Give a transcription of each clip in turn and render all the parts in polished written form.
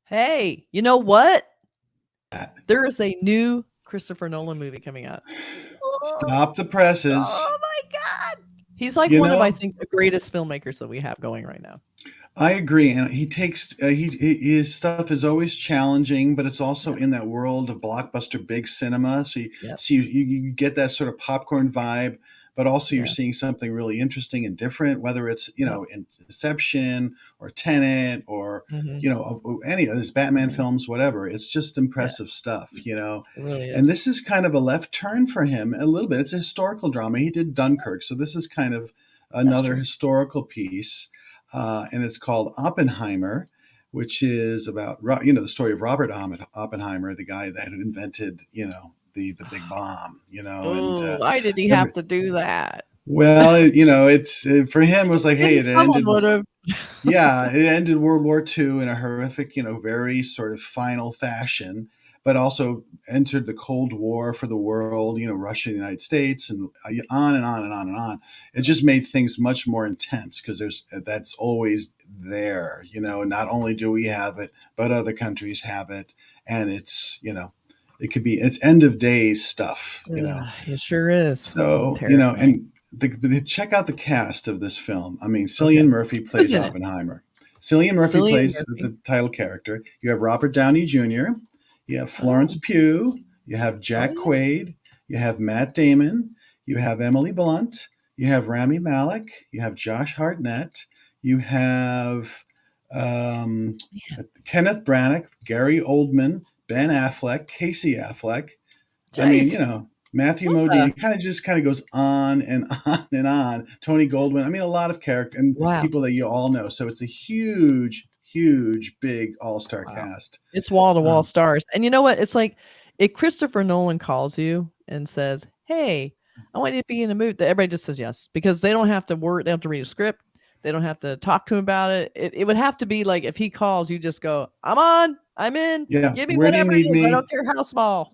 Hey, you know what? That. There is a new Christopher Nolan movie coming out. Oh, Stop the presses. oh my god. He's like You one of, I know, think, the greatest filmmakers that we have going right now. I agree, and he takes his stuff is always challenging, but it's also Yeah. in that world of blockbuster big cinema. Yep. You get that sort of popcorn vibe, but also you're Yeah. seeing something really interesting and different. Whether it's Yep. Inception or Tenet or Mhm. any of those Batman Mhm. films, whatever. It's just Yeah, impressive stuff, it really And is. this is kind of a left turn for him a little bit. It's a historical drama. He did Dunkirk, so this is kind of That's another true. historical piece, and it's called Oppenheimer, which is about the story of Robert Oppenheimer, the guy that invented the big bomb, and Oh, why did he have every, to do that? well, it's for him it was like, hey, Maybe it someone ended. would have. Yeah, it ended World War II in a horrific, very sort of final fashion, but also entered the Cold War for the world, Russia and the United States, and on and on and on and on. It just made things much more intense because that's always there, Not only do we have it, but other countries have it, and it's end of days stuff. Ugh, it sure is. So, Terrifying. and check out the cast of this film. I mean, Okay. Cillian Murphy Who's plays in it? Oppenheimer. Cillian Murphy Cillian plays Murphy. the title character. You have Robert Downey Jr., you have Florence Oh. Pugh, you have Oh, Jack yeah. Quaid, you have Matt Damon, you have Emily Blunt, you have Rami Malek, you have Josh Hartnett, you have um, Man, Kenneth Branagh, Gary Oldman, Ben Affleck, Casey Affleck. I mean, jeez. Matthew What the Modine. It kind of goes on and on and on. Tony Goldwyn. I mean, a lot of character and wow. people that you all know. So it's a huge, huge, big all-star Wow. cast. It's wall to wall Um, stars. And you know what? It's like if Christopher Nolan calls you and says, "Hey, I want you to be in a movie," that everybody just says yes because they don't have to work. They don't have to read a script. They don't have to talk to him about it. It would have to be like if he calls, you just go, "I'm on. I'm in. yeah, Give me where do you whatever it need is. I me? don't care how small."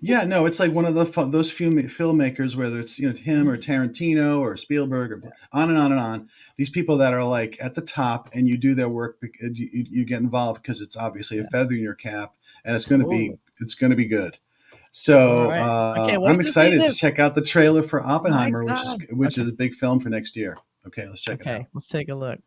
Yeah, no, it's like one of those few filmmakers, whether it's him or Mhm. Tarantino or Spielberg or Yeah. on and on and on. These people that are like at the top, and you do their work, you get involved because it's obviously a Yeah. feather in your cap, and Totally. it's going to be good. All So right. I can't I'm wait to see excited to this. check out the trailer for My Oppenheimer, God. which Okay. is a big film for next year. Okay, let's check it Okay. out. Let's take a look.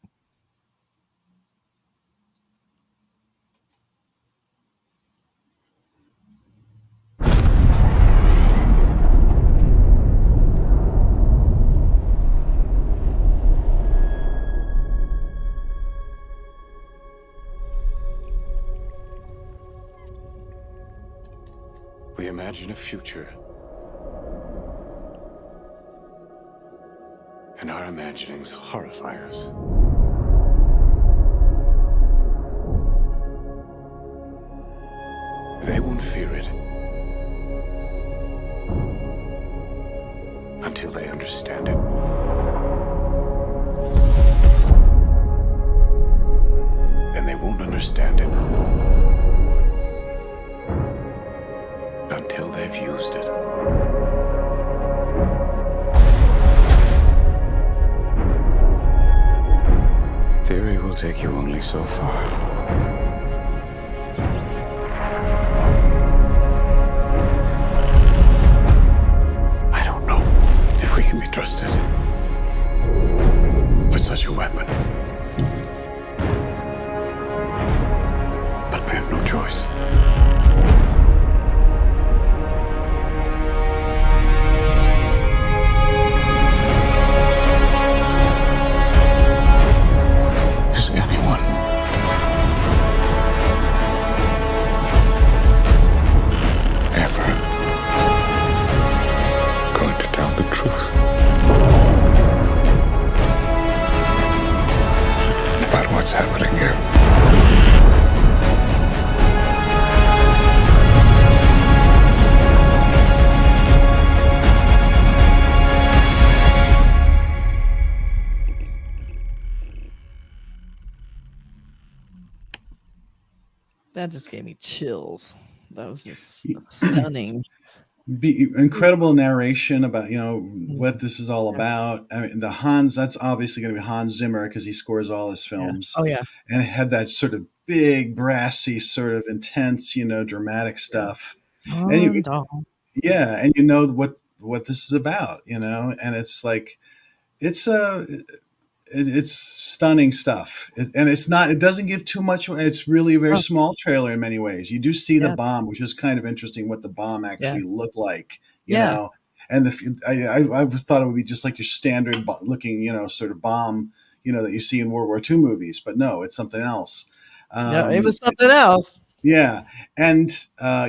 We imagine a future. And our imaginings horrify us. They won't fear it until they understand it. And they won't understand it until they've used it. Theory will take you only so far. I don't know if we can be trusted with such a weapon. But we have no choice. Is anyone ever going to tell the truth about what's happening here? That just gave me chills. That was just stunning. Incredible narration about what Mhm. this is all Yeah. about. I mean, that's obviously going to be Hans Zimmer because he scores all his Yeah. films, Oh, yeah. and it had that sort of big, brassy, sort of intense, dramatic stuff. And Dun, dun. yeah, and you know what this is about, and it's like it's it's stunning stuff, and it doesn't give too much. It's really a very Oh, small trailer in many ways. You do see the yeah, bomb, which is kind of interesting, what the bomb yeah, actually looked like, yeah, and I thought it would be just like your standard looking, sort of bomb, that you see in World War II movies, but no, it's something else. no, it Um, was something else. yeah, and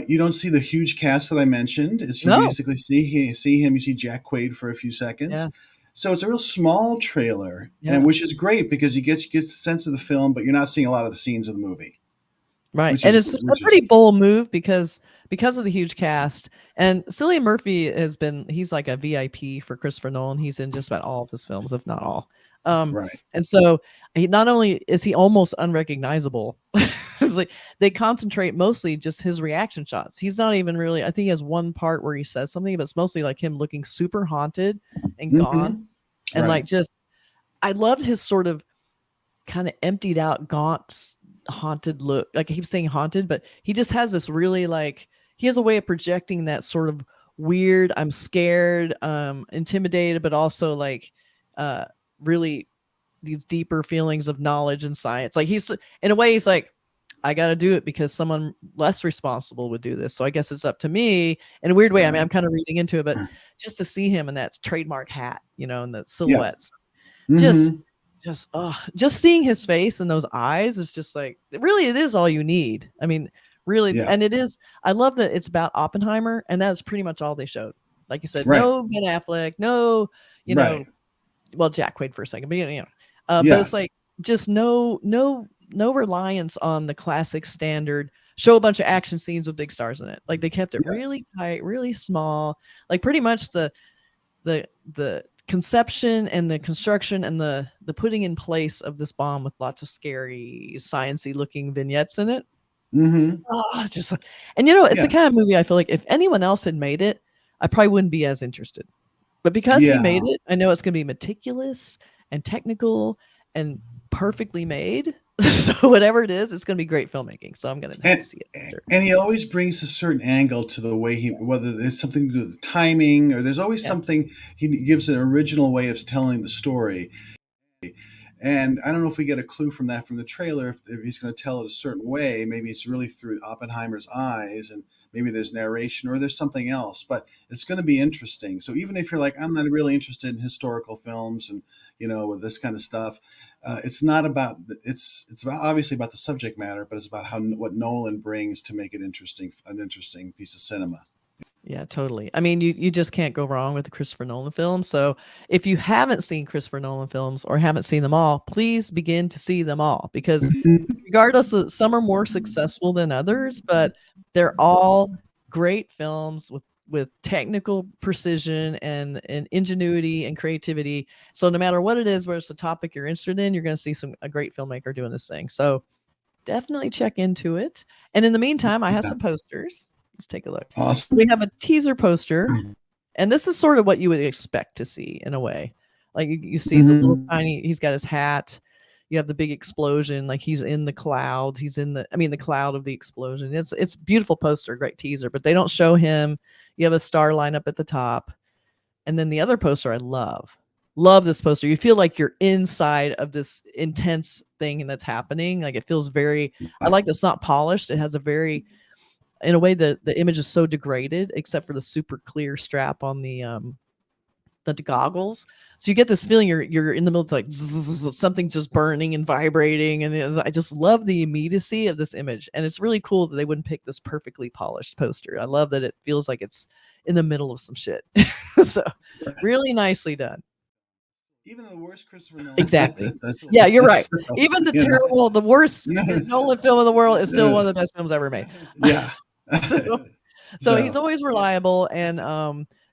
you don't see the huge cast that I mentioned. It's you No, basically see him. You see Jack Quaid for a few yeah, seconds. So it's a real small trailer, and yeah. which is great because you get the sense of the film, but you're not seeing a lot of the scenes of the movie, Right, which and is it's a pretty bold move because of the huge cast, and Cillian Murphy he's like a VIP for Christopher Nolan. He's in just about all of his films, if not all. right. And so he not only is he almost unrecognizable, it's like they concentrate mostly just his reaction shots. He's not even really. I think he has one part where he says something, but it's mostly like him looking super haunted and gone, Hmm. and Right. like just I loved his sort of kind of emptied out, gaunt, haunted look. Like I keep saying haunted, but he just has this really like he has a way of projecting that sort of weird, I'm scared, intimidated, but also like uh really these deeper feelings of knowledge and science. Like he's in a way he's like, I got to do it because someone less responsible would do this. So I guess it's up to me in a weird way. I mean, Right. I'm kind of reading into it, but just to see him in that trademark hat, and the Yeah. silhouettes, just Hmm. just seeing his face and those eyes is just like really it is all you need. I mean, really, Yeah. and it is. I love that it's about Oppenheimer, and that's pretty much all they showed. Like you said, Right. no Ben Affleck, no, you Right. know, well Jack Quaid for a second, but but Yeah. it's like just no reliance on the classic standard. Show a bunch of action scenes with big stars in it. Like they kept it Yeah. really tight, really small. Like pretty much the conception and the construction and the putting in place of this bomb with lots of scary sciency looking vignettes in it. Hmm. Oh, just and it's the Yeah. kind of movie I feel like if anyone else had made it, I probably wouldn't be as interested. But because he made Yeah. it, I know it's going to be meticulous and technical and perfectly made. So whatever it is, it's going to be great filmmaking. So I'm going to have to And see it for sure. and he always brings a certain angle to the way whether it's something to do with the timing, or there's always Yeah, something. He gives an original way of telling the story. And I don't know if we get a clue from that from the trailer, if he's going to tell it a certain way. Maybe it's really through Oppenheimer's eyes, and maybe there's narration or there's something else. But it's going to be interesting. So even if you're like, I'm not really interested in historical films and with this kind of stuff, it's not about it's about obviously about the subject matter, but it's about what Nolan brings to make it interesting, an interesting piece of cinema. yeah, totally. I mean, you just can't go wrong with the Christopher Nolan film. So if you haven't seen Christopher Nolan films or haven't seen them all, please begin to see them all because regardless of some are more successful than others, but they're all great films with technical precision and ingenuity and creativity. So no matter what it is, where it's a topic you're interested in, you're going to see a great filmmaker doing this thing. So definitely check into it. And in the meantime, I have Yeah. some posters. Let's take a look. Awesome. We have a teaser poster, and this is sort of what you would expect to see in a way. Like you see the little Mhm. tiny, he's got his hat. You have the big explosion, like he's in the clouds. He's in the cloud of the explosion. It's beautiful poster, great teaser, but they don't show him. You have a star line up at the top. And then the other poster I love. Love this poster. You feel like you're inside of this intense thing that's happening. Like it feels very I like that's not polished. It has a very in a way the image is so degraded except for the super clear strap on the goggles. So you get this feeling you're in the middle. It's like something just burning and vibrating, and I just love the immediacy of this image. And it's really cool that they wouldn't pick this perfectly polished poster. I love that it feels like it's in the middle of some shit. So really nicely done. Even the worst Christopher Nolan. Exactly. Yeah, you're right. So, Even the you know. terrible, the worst Nolan film in the world is still one of the best films ever made. Yeah. So he's always reliable and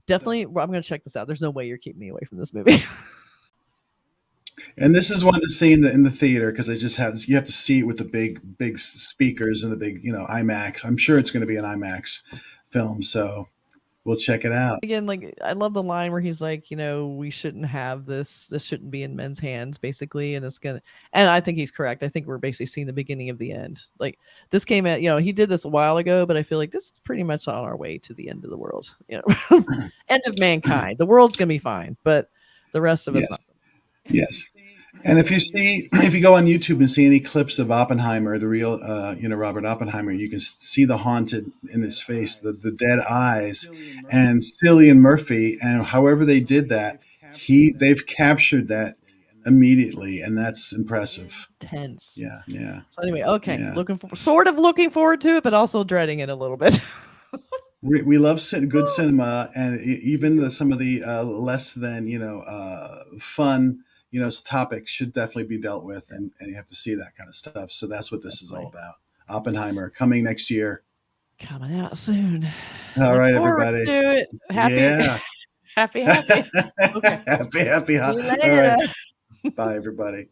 definitely I'm going to check this out. There's no way you're keeping me away from this movie. And this is one to see in the theater because you have to see it with the big speakers and the big IMAX. I'm sure it's going to be an IMAX film. So we'll check it out. Again, like I love the line where he's like, we shouldn't have this. This shouldn't be in men's hands, basically, and it's gonna. And I think he's correct. I think we're basically seeing the beginning of the end. Like this came at, he did this a while ago, but I feel like this is pretty much on our way to the end of the world. End of mankind. The world's gonna be fine, but the rest of us Yes. not. Yes. And if you go on YouTube and see any clips of Oppenheimer, the real, Robert Oppenheimer, you can see the haunted in his face, the dead eyes, and Cillian Murphy, and however they did that, they've captured that immediately, and that's impressive. Tense. Yeah. So anyway, okay, Yeah. looking forward to it, but also dreading it a little bit. We love good cinema, and even some of the less than fun topics should definitely be dealt with, and you have to see that kind of stuff. So that's what this is all about. Oppenheimer coming next year. Coming out soon. All right, forward everybody. to it. Happy. Yeah. Happy. Okay. happy. See you All later. right. Bye, everybody.